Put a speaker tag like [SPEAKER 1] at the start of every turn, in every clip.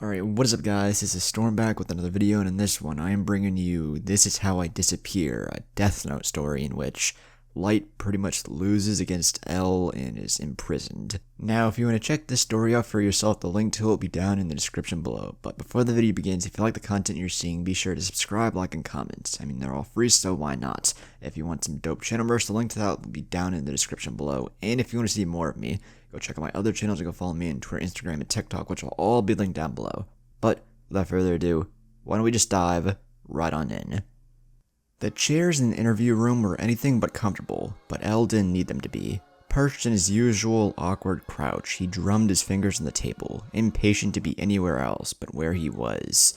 [SPEAKER 1] Alright, what is up guys, this is Storm back with another video, and in this one I am bringing you This Is How I Disappear, a Death Note story in which Light pretty much loses against L and is imprisoned. Now, if you want to check this story out for yourself, the link to it will be down in the description below. But before the video begins, if you like the content you're seeing, be sure to subscribe, like, and comment. I mean, they're all free, so why not? If you want some dope channel merch, the link to that will be down in the description below. And if you want to see more of me, go check out my other channels and go follow me on Twitter, Instagram, and TikTok, which will all be linked down below. But without further ado, why don't we just dive right on in. The chairs in the interview room were anything but comfortable, but L didn't need them to be. Perched in his usual awkward crouch, he drummed his fingers on the table, impatient to be anywhere else but where he was.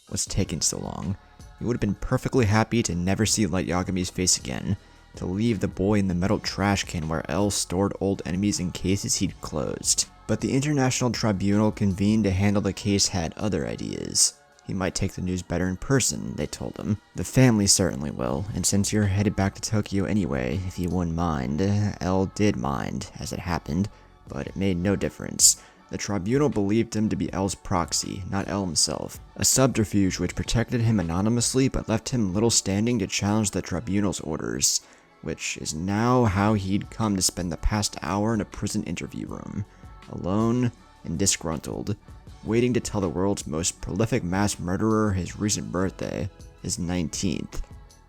[SPEAKER 1] What's taking so long? He would have been perfectly happy to never see Light Yagami's face again, to leave the boy in the metal trash can where L stored old enemies in cases he'd closed. But the International Tribunal convened to handle the case had other ideas. He might take the news better in person, they told him. The family certainly will, and since you're headed back to Tokyo anyway, if you wouldn't mind. L did mind, as it happened, but it made no difference. The tribunal believed him to be L's proxy, not L himself, a subterfuge which protected him anonymously but left him little standing to challenge the tribunal's orders, which is now how he'd come to spend the past hour in a prison interview room, alone and disgruntled, waiting to tell the world's most prolific mass murderer his recent birthday, his 19th,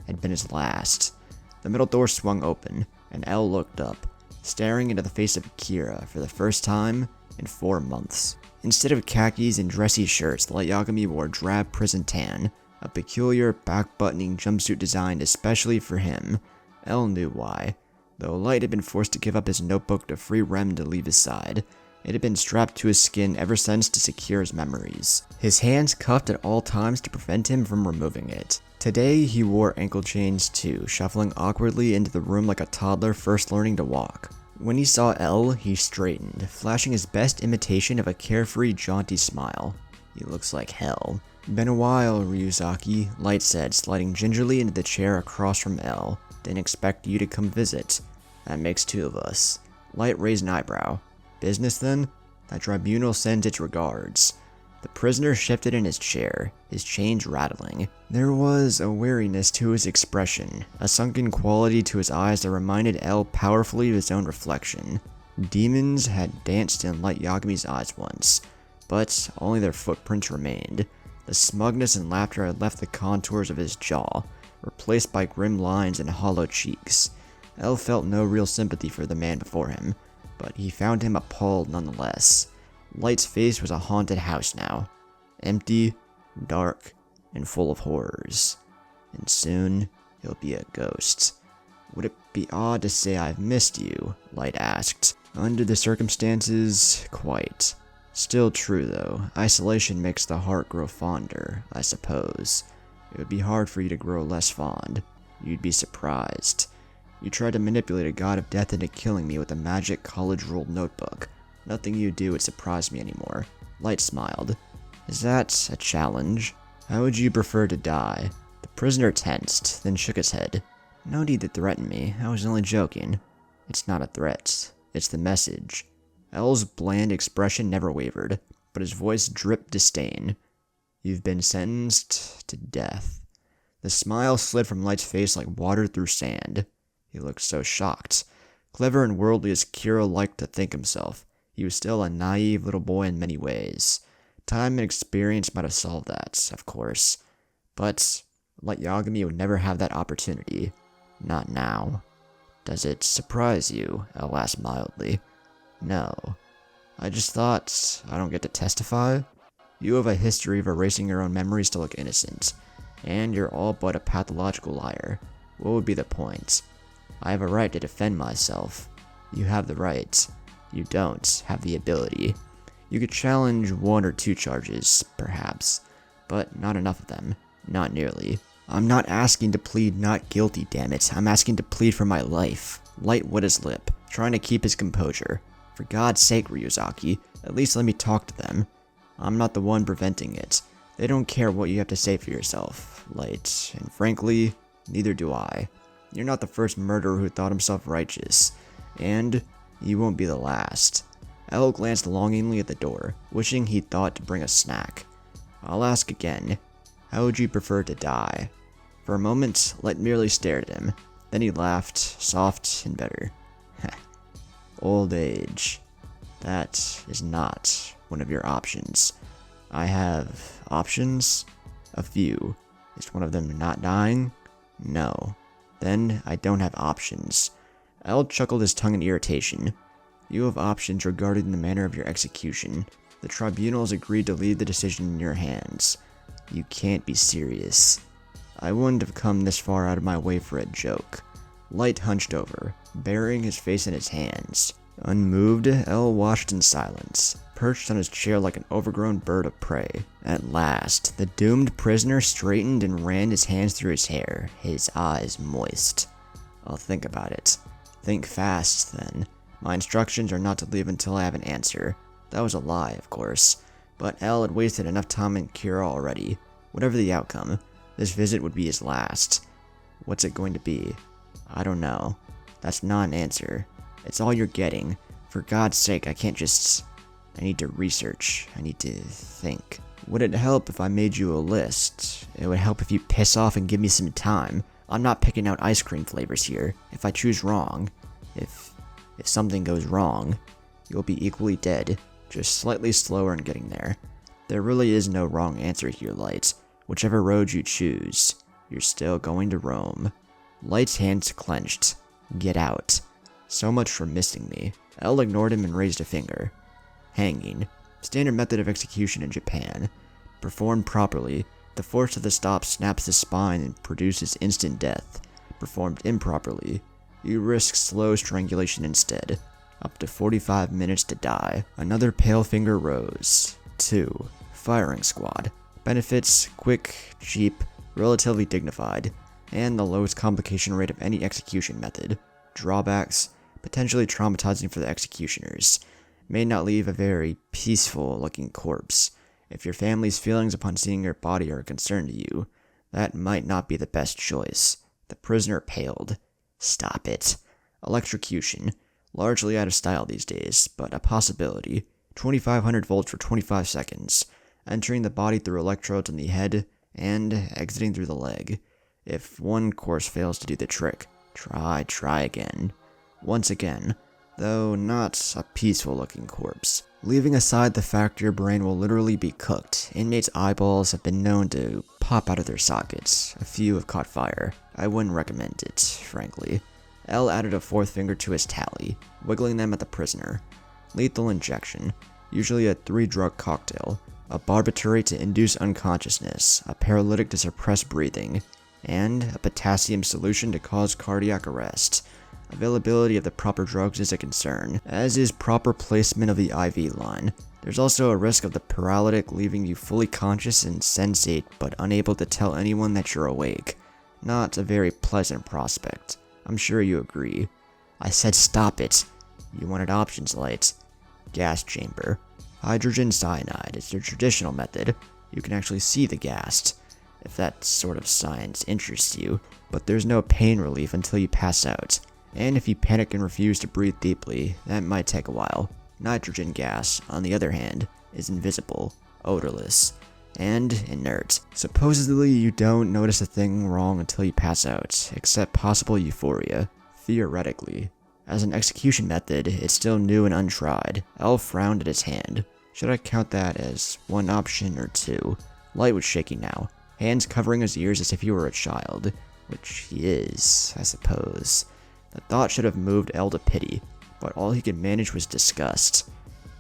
[SPEAKER 1] had been his last. The middle door swung open, and L looked up, staring into the face of Akira for the first time in 4 months. Instead of khakis and dressy shirts, Light Yagami wore drab prison tan, a peculiar back-buttoning jumpsuit designed especially for him. L knew why. Though Light had been forced to give up his notebook to free Rem to leave his side, it had been strapped to his skin ever since to secure his memories. His hands cuffed at all times to prevent him from removing it. Today, he wore ankle chains too, shuffling awkwardly into the room like a toddler first learning to walk. When he saw L, he straightened, flashing his best imitation of a carefree, jaunty smile. He looks like hell. Been a while, Ryuzaki, Light said, sliding gingerly into the chair across from L. Didn't expect you to come visit. That makes 2 of us. Light raised an eyebrow. Business then? The tribunal sends its regards. The prisoner shifted in his chair, his chains rattling. There was a weariness to his expression, a sunken quality to his eyes that reminded L powerfully of his own reflection. Demons had danced in Light Yagami's eyes once, but only their footprints remained. The smugness and laughter had left the contours of his jaw, replaced by grim lines and hollow cheeks. L felt no real sympathy for the man before him, but he found him appalled nonetheless. Light's face was a haunted house now, empty, dark, and full of horrors. And soon, he'll be a ghost. Would it be odd to say I've missed you? Light asked. Under the circumstances, quite. Still true though, isolation makes the heart grow fonder, I suppose. It would be hard for you to grow less fond. You'd be surprised. You tried to manipulate a god of death into killing me with a magic college-ruled notebook. Nothing you do would surprise me anymore. Light smiled. Is that a challenge? How would you prefer to die? The prisoner tensed, then shook his head. No need to threaten me. I was only joking. It's not a threat. It's the message. L's bland expression never wavered, but his voice dripped disdain. You've been sentenced to death. The smile slid from Light's face like water through sand. He looked so shocked. Clever and worldly as Kira liked to think himself, he was still a naive little boy in many ways. Time and experience might have solved that, of course. But Light Yagami would never have that opportunity. Not now. Does it surprise you? L asked mildly. No. I just thought I don't get to testify. You have a history of erasing your own memories to look innocent. And you're all but a pathological liar. What would be the point? I have a right to defend myself. You have the right. You don't have the ability. You could challenge 1 or 2 charges, perhaps, but not enough of them. Not nearly. I'm not asking to plead not guilty, damn it. I'm asking to plead for my life. Light wet his lip, trying to keep his composure. For God's sake, Ryuzaki, at least let me talk to them. I'm not the one preventing it. They don't care what you have to say for yourself, Light, and frankly, neither do I. You're not the first murderer who thought himself righteous, and you won't be the last. L glanced longingly at the door, wishing he'd thought to bring a snack. I'll ask again. How would you prefer to die? For a moment, Light merely stared at him. Then he laughed, soft and bitter. Old age. That is not one of your options. I have options? A few. Is one of them not dying? No. Then I don't have options. L chuckled his tongue in irritation. You have options regarding the manner of your execution. The tribunal has agreed to leave the decision in your hands. You can't be serious. I wouldn't have come this far out of my way for a joke. Light hunched over, burying his face in his hands. Unmoved, L watched in silence, perched on his chair like an overgrown bird of prey. At last, the doomed prisoner straightened and ran his hands through his hair, his eyes moist. I'll think about it. Think fast, then. My instructions are not to leave until I have an answer. That was a lie, of course. But L had wasted enough time in Kira already. Whatever the outcome, this visit would be his last. What's it going to be? I don't know. That's not an answer. It's all you're getting. For God's sake, I can't just... I need to research. I need to think. Would it help if I made you a list? It would help if you piss off and give me some time. I'm not picking out ice cream flavors here. If I choose wrong, if something goes wrong, you'll be equally dead, just slightly slower in getting there. There really is no wrong answer here, Light. Whichever road you choose, you're still going to Rome. Light's hands clenched. Get out. So much for missing me. L ignored him and raised a finger. Hanging. Standard method of execution in Japan. Performed properly, the force of the stop snaps the spine and produces instant death. Performed improperly, you risk slow strangulation instead. Up to 45 minutes to die. Another pale finger rose. 2. Firing squad. Benefits, quick, cheap, relatively dignified, and the lowest complication rate of any execution method. Drawbacks, potentially traumatizing for the executioners. May not leave a very peaceful looking corpse. If your family's feelings upon seeing your body are a concern to you, that might not be the best choice. The prisoner paled. Stop it. Electrocution. Largely out of style these days, but a possibility. 2500 volts for 25 seconds. Entering the body through electrodes on the head, and exiting through the leg. If one course fails to do the trick, try again. Once again, though not a peaceful looking corpse. Leaving aside the fact your brain will literally be cooked, inmates' eyeballs have been known to pop out of their sockets. A few have caught fire. I wouldn't recommend it, frankly. L added a fourth finger to his tally, wiggling them at the prisoner. Lethal injection, usually a 3-drug cocktail. A barbiturate to induce unconsciousness, a paralytic to suppress breathing, and a potassium solution to cause cardiac arrest. Availability of the proper drugs is a concern, as is proper placement of the IV line. There's also a risk of the paralytic leaving you fully conscious and sensate but unable to tell anyone that you're awake. Not a very pleasant prospect. I'm sure you agree. I said stop it. You wanted options, Light. Gas chamber. Hydrogen cyanide is your traditional method. You can actually see the gas, if that sort of science interests you, but there's no pain relief until you pass out. And if you panic and refuse to breathe deeply, that might take a while. Nitrogen gas, on the other hand, is invisible, odorless, and inert. Supposedly, you don't notice a thing wrong until you pass out, except possible euphoria. Theoretically. As an execution method, it's still new and untried. L frowned at his hand. Should I count that as one option or two? Light was shaking now, hands covering his ears as if he were a child, which he is, I suppose. The thought should have moved L to pity, but all he could manage was disgust.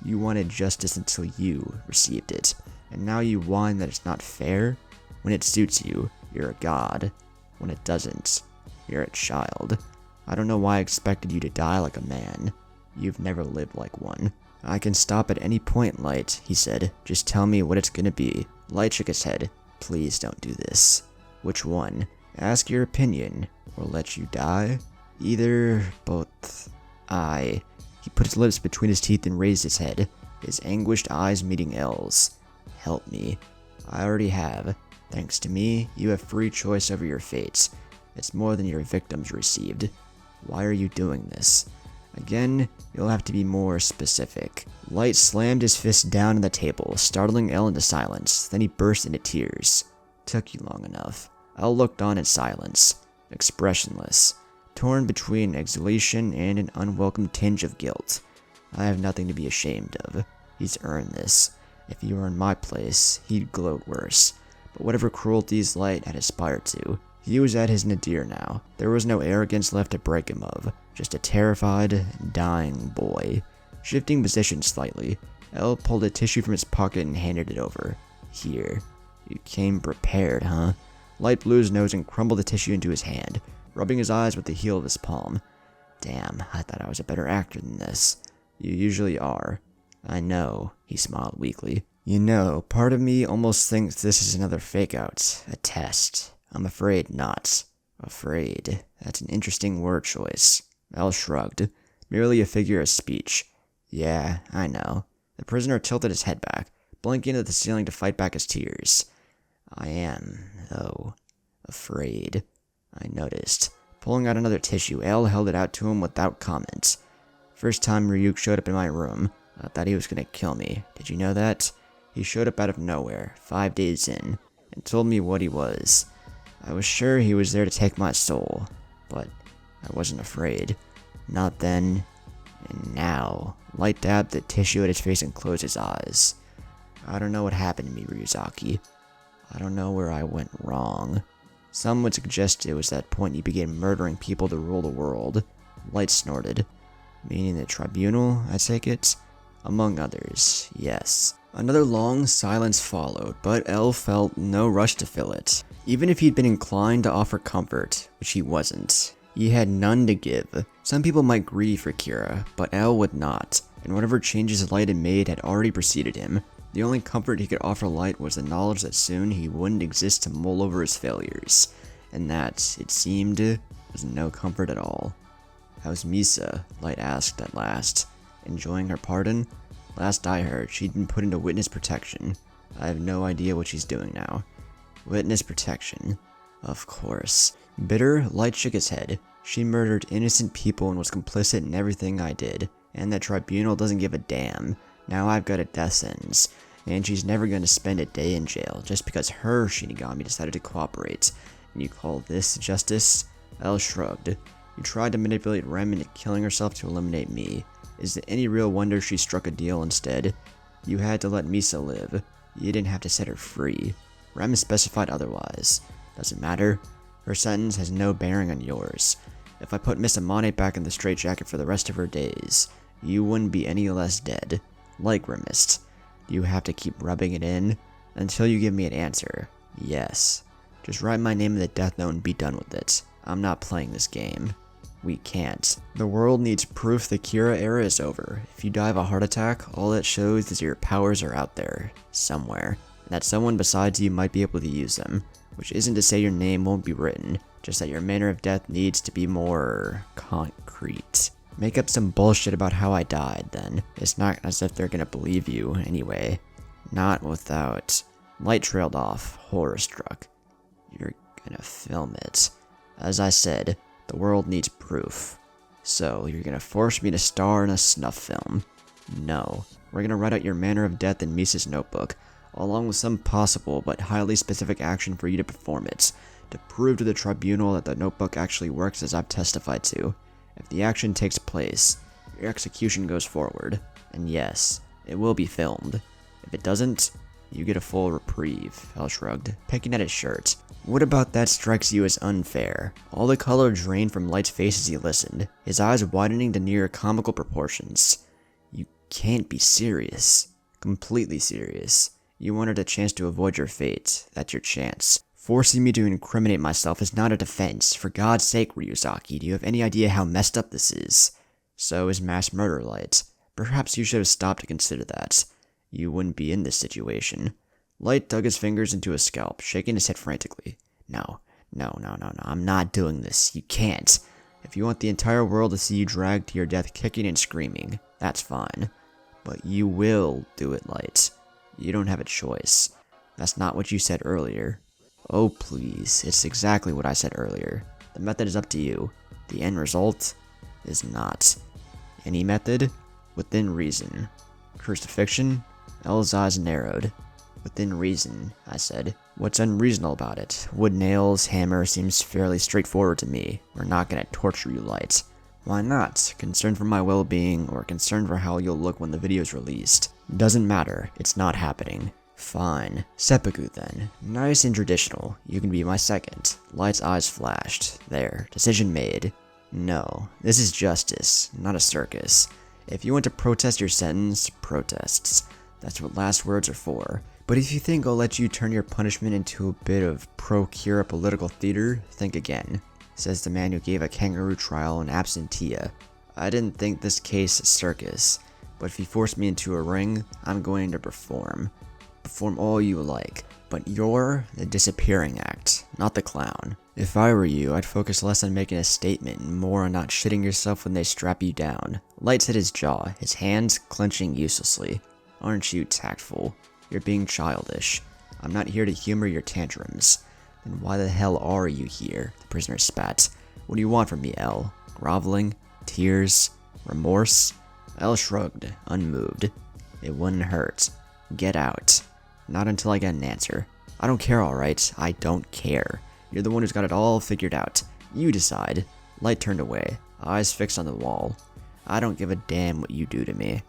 [SPEAKER 1] You wanted justice until you received it, and now you whine that it's not fair? When it suits you, you're a god. When it doesn't, you're a child. I don't know why I expected you to die like a man. You've never lived like one. I can stop at any point, Light, he said. Just tell me what it's gonna be. Light shook his head. Please don't do this. Which one? Ask your opinion, or let you die? Either, both. He put his lips between his teeth and raised his head, his anguished eyes meeting L's. Help me. I already have. Thanks to me, you have free choice over your fates. It's more than your victims received. Why are you doing this? Again, you'll have to be more specific. Light slammed his fist down on the table, startling Elle into silence. Then he burst into tears. Took you long enough. Elle looked on in silence, expressionless, torn between exhilaration and an unwelcome tinge of guilt. I have nothing to be ashamed of. He's earned this. If you were in my place, he'd gloat worse. But whatever cruelties Light had aspired to, he was at his nadir now. There was no arrogance left to break him of, just a terrified, dying boy. Shifting position slightly, Elle pulled a tissue from his pocket and handed it over. Here. You came prepared, huh? Light blew his nose and crumbled the tissue into his hand, rubbing his eyes with the heel of his palm. Damn, I thought I was a better actor than this. You usually are. I know, he smiled weakly. You know, part of me almost thinks this is another fake-out, a test. I'm afraid not. Afraid. That's an interesting word choice. Elle shrugged. Merely a figure of speech. Yeah, I know. The prisoner tilted his head back, blinking at the ceiling to fight back his tears. I am, though, afraid. I noticed. Pulling out another tissue, Elle held it out to him without comment. First time Ryuk showed up in my room, I thought he was gonna kill me. Did you know that? He showed up out of nowhere, 5 days in, and told me what he was. I was sure he was there to take my soul, but I wasn't afraid. Not then, and now. Light dabbed the tissue at his face and closed his eyes. I don't know what happened to me, Ryuzaki. I don't know where I went wrong. Some would suggest it was that point you began murdering people to rule the world. Light snorted. Meaning the tribunal, I take it? Among others, yes. Another long silence followed, but Elle felt no rush to fill it. Even if he'd been inclined to offer comfort, which he wasn't, he had none to give. Some people might grieve for Kira, but Elle would not, and whatever changes Light had made had already preceded him. The only comfort he could offer Light was the knowledge that soon he wouldn't exist to mull over his failures, and that, it seemed, was no comfort at all. How's Misa? Light asked at last. Enjoying her pardon? Last I heard, she'd been put into witness protection. I have no idea what she's doing now. Witness protection. Of course. Bitter, Light shook his head. She murdered innocent people and was complicit in everything I did. And that tribunal doesn't give a damn. Now I've got a death sentence. And she's never going to spend a day in jail just because her Shinigami decided to cooperate. And you call this justice? Elle shrugged. You tried to manipulate Rem into killing herself to eliminate me. Is it any real wonder she struck a deal instead? You had to let Misa live. You didn't have to set her free. Rem specified otherwise. Doesn't matter. Her sentence has no bearing on yours. If I put Miss Amane back in the straitjacket for the rest of her days, you wouldn't be any less dead. Light grimaced. Do you have to keep rubbing it in? Until you give me an answer. Yes. Just write my name in the death note and be done with it. I'm not playing this game. We can't. The world needs proof the Kira era is over. If you die of a heart attack, all that shows is your powers are out there, somewhere, and that someone besides you might be able to use them. Which isn't to say your name won't be written, just that your manner of death needs to be more concrete. Make up some bullshit about how I died, then. It's not as if they're gonna believe you, anyway. Not without... Light trailed off, horror-struck. You're gonna film it. As I said, the world needs proof. So, you're gonna force me to star in a snuff film. No. We're gonna write out your manner of death in Misa's notebook, along with some possible but highly specific action for you to perform it, to prove to the tribunal that the notebook actually works as I've testified to. If the action takes place, your execution goes forward. And yes, it will be filmed. If it doesn't, you get a full reprieve, Elle shrugged, picking at his shirt. What about that strikes you as unfair? All the color drained from Light's face as he listened, his eyes widening to near comical proportions. You can't be serious. Completely serious. You wanted a chance to avoid your fate. That's your chance. Forcing me to incriminate myself is not a defense. For God's sake, Ryuzaki, do you have any idea how messed up this is? So is mass murder, Light. Perhaps you should have stopped to consider that. You wouldn't be in this situation. Light dug his fingers into his scalp, shaking his head frantically. No, I'm not doing this. You can't. If you want the entire world to see you dragged to your death kicking and screaming, that's fine. But you will do it, Light. You don't have a choice. That's not what you said earlier. Oh please, it's exactly what I said earlier. The method is up to you. The end result is not. Any method? Within reason. Crucifixion? L's eyes narrowed. Within reason, I said. What's unreasonable about it? Wood, nails, hammer seems fairly straightforward to me. We're not gonna torture you, Light. Why not? Concern for my well-being, or concern for how you'll look when the video's released. Doesn't matter, it's not happening. Fine. Seppuku then. Nice and traditional. You can be my second. Light's eyes flashed. There. Decision made. No. This is justice, not a circus. If you want to protest your sentence, protests. That's what last words are for. But if you think I'll let you turn your punishment into a bit of pro-Kira political theater, think again. Says the man who gave a kangaroo trial an absentia. I didn't think this case a circus, but if you force me into a ring, I'm going to perform. Perform all you like, but you're the disappearing act, not the clown. If I were you, I'd focus less on making a statement and more on not shitting yourself when they strap you down. Light hit his jaw, his hands clenching uselessly. Aren't you tactful? You're being childish. I'm not here to humor your tantrums. Then why the hell are you here? The prisoner spat. What do you want from me, L? Groveling? Tears? Remorse? L shrugged, unmoved. It wouldn't hurt. Get out. Not until I get an answer. I don't care, alright? I don't care. You're the one who's got it all figured out. You decide. Light turned away, eyes fixed on the wall. I don't give a damn what you do to me.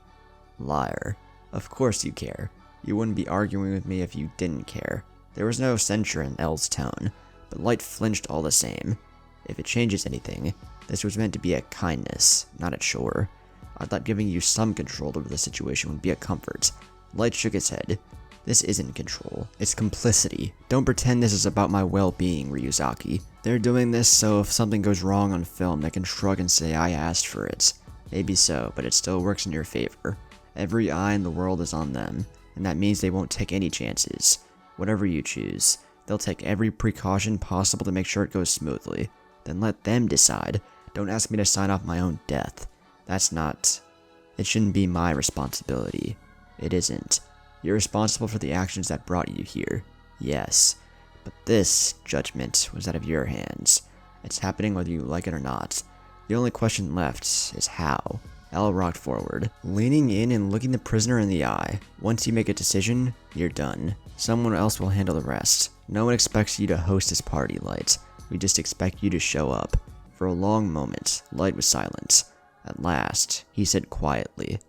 [SPEAKER 1] Liar. Of course you care. You wouldn't be arguing with me if you didn't care. There was no censure in L's tone, but Light flinched all the same. If it changes anything, this was meant to be a kindness, not a chore. I thought giving you some control over the situation would be a comfort. Light shook his head. This isn't control, it's complicity. Don't pretend this is about my well-being, Ryuzaki. They're doing this so if something goes wrong on film, they can shrug and say I asked for it. Maybe so, but it still works in your favor. Every eye in the world is on them, and that means they won't take any chances. Whatever you choose, they'll take every precaution possible to make sure it goes smoothly. Then let them decide. Don't ask me to sign off my own death. It shouldn't be my responsibility. It isn't. You're responsible for the actions that brought you here. Yes. But this judgment was out of your hands. It's happening whether you like it or not. The only question left is how. L rocked forward, leaning in and looking the prisoner in the eye. Once you make a decision, you're done. Someone else will handle the rest. No one expects you to host this party, Light. We just expect you to show up. For a long moment, Light was silent. At last, he said quietly,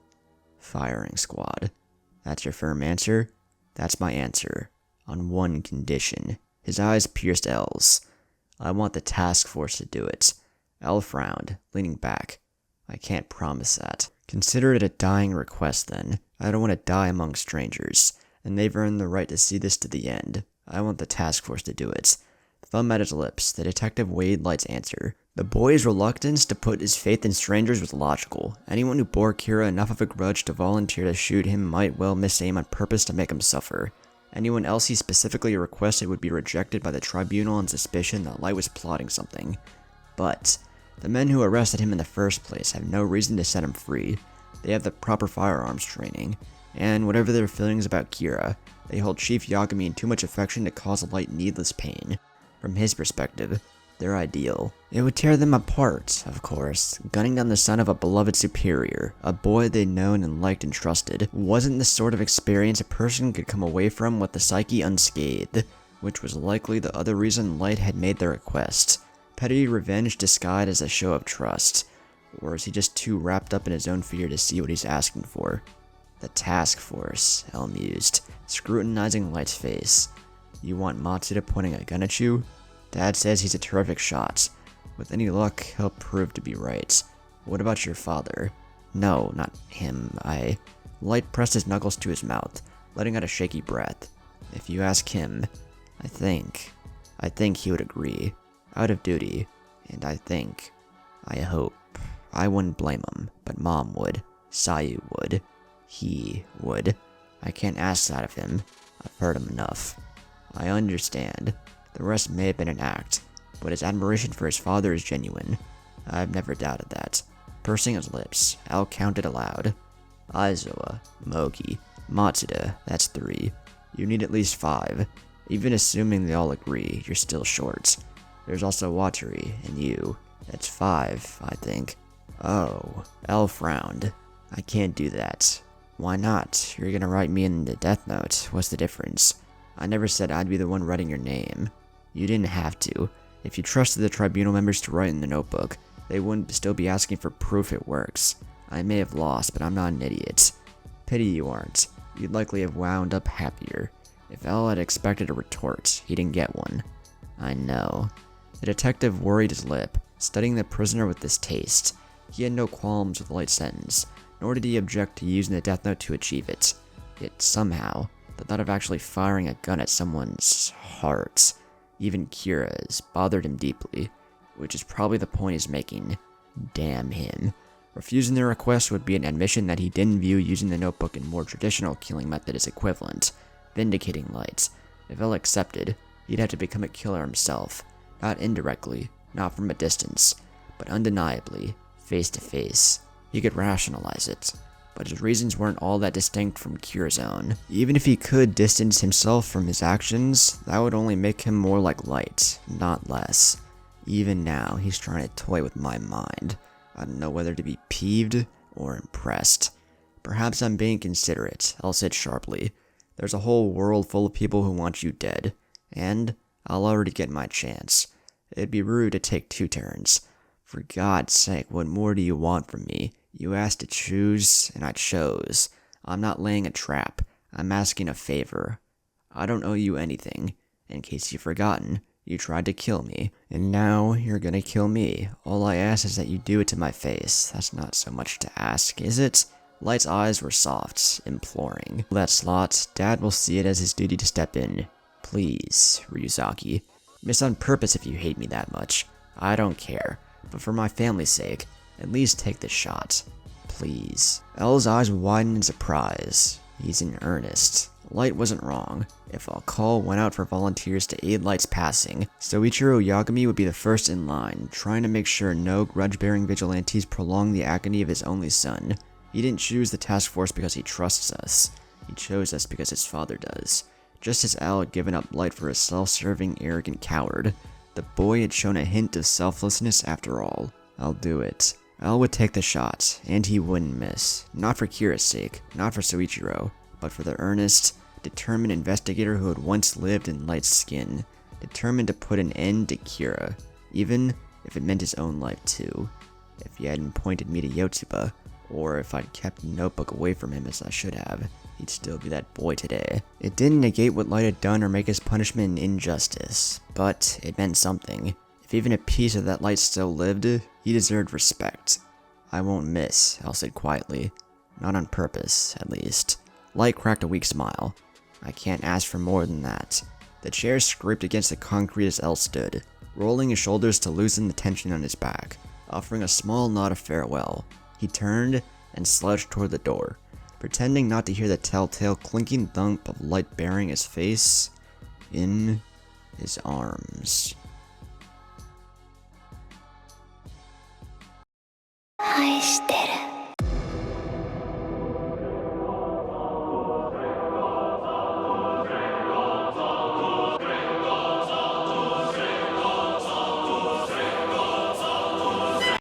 [SPEAKER 1] "Firing squad." That's your firm answer? That's my answer. On one condition. His eyes pierced L's. I want the task force to do it. L frowned, leaning back. I can't promise that. Consider it a dying request then. I don't want to die among strangers, and they've earned the right to see this to the end. I want the task force to do it. Thumb at his lips, the detective weighed Light's answer. The boy's reluctance to put his faith in strangers was logical. Anyone who bore Kira enough of a grudge to volunteer to shoot him might well miss aim on purpose to make him suffer. Anyone else he specifically requested would be rejected by the tribunal on suspicion that Light was plotting something. But the men who arrested him in the first place have no reason to set him free. They have the proper firearms training, and whatever their feelings about Kira, they hold Chief Yagami in too much affection to cause Light needless pain. From his perspective, they're ideal. It would tear them apart, of course. Gunning down the son of a beloved superior, a boy they'd known and liked and trusted, wasn't the sort of experience a person could come away from with the psyche unscathed, which was likely the other reason Light had made the request. Petty revenge disguised as a show of trust, or is he just too wrapped up in his own fear to see what he's asking for? The task force, El mused, scrutinizing Light's face. You want Matsuda pointing a gun at you? Dad says he's a terrific shot. With any luck, he'll prove to be right. What about your father? No, not him, Light pressed his knuckles to his mouth, letting out a shaky breath. If you ask him, I think he would agree. Out of duty, and I hope. I wouldn't blame him, but Mom would. Sayu would. He would. I can't ask that of him. I've heard him enough. I understand. The rest may have been an act, but his admiration for his father is genuine. I've never doubted that. Pursing his lips, Al counted aloud. Aizawa, Mogi, Matsuda, that's 3. You need at least 5. Even assuming they all agree, you're still short. There's also Watari and you. That's 5, I think. Oh, L frowned. I can't do that. Why not? You're gonna write me in the death note. What's the difference? I never said I'd be the one writing your name. You didn't have to. If you trusted the tribunal members to write in the notebook, they wouldn't still be asking for proof it works. I may have lost, but I'm not an idiot. Pity you aren't. You'd likely have wound up happier. If L had expected a retort, he didn't get one. I know. The detective worried his lip, studying the prisoner with distaste. He had no qualms with the light sentence, nor did he object to using the death note to achieve it. Yet somehow, the thought of actually firing a gun at someone's heart, even Kira's, bothered him deeply, which is probably the point he's making. Damn him. Refusing the request would be an admission that he didn't view using the notebook in more traditional killing method as equivalent, vindicating Light. If L accepted, he'd have to become a killer himself, not indirectly, not from a distance, but undeniably, face to face. He could rationalize it, but his reasons weren't all that distinct from Kira's own. Even if he could distance himself from his actions, that would only make him more like Light, not less. Even now, he's trying to toy with my mind. I don't know whether to be peeved or impressed. Perhaps I'm being considerate, I'll say sharply. There's a whole world full of people who want you dead, and I'll already get my chance. It'd be rude to take two turns. For God's sake, what more do you want from me? You asked to choose, and I chose. I'm not laying a trap. I'm asking a favor. I don't owe you anything. In case you've forgotten, you tried to kill me, and now you're gonna kill me. All I ask is that you do it to my face. That's not so much to ask, is it? Light's eyes were soft, imploring. That slot, Dad will see it as his duty to step in. Please, Ryuzaki. Miss on purpose if you hate me that much. I don't care, but for my family's sake, at least take the shot. Please. L's eyes widened in surprise. He's in earnest. Light wasn't wrong. If a call went out for volunteers to aid Light's passing, Soichiro Yagami would be the first in line, trying to make sure no grudge-bearing vigilantes prolong the agony of his only son. He didn't choose the task force because he trusts us. He chose us because his father does. Just as Al had given up Light for a self-serving, arrogant coward, the boy had shown a hint of selflessness after all. I'll do it. Al would take the shot, and he wouldn't miss. Not for Kira's sake, not for Soichiro, but for the earnest, determined investigator who had once lived in Light's skin, determined to put an end to Kira, even if it meant his own life too. If he hadn't pointed me to Yotsuba, or if I'd kept the notebook away from him as I should have, he'd still be that boy today. It didn't negate what Light had done or make his punishment an injustice, but it meant something. If even a piece of that Light still lived, he deserved respect. I won't miss, Al said quietly. Not on purpose, at least. Light cracked a weak smile. I can't ask for more than that. The chair scraped against the concrete as L stood, rolling his shoulders to loosen the tension on his back, offering a small nod of farewell. He turned and slouched toward the door, pretending not to hear the telltale clinking thump of Light bearing his face in his arms.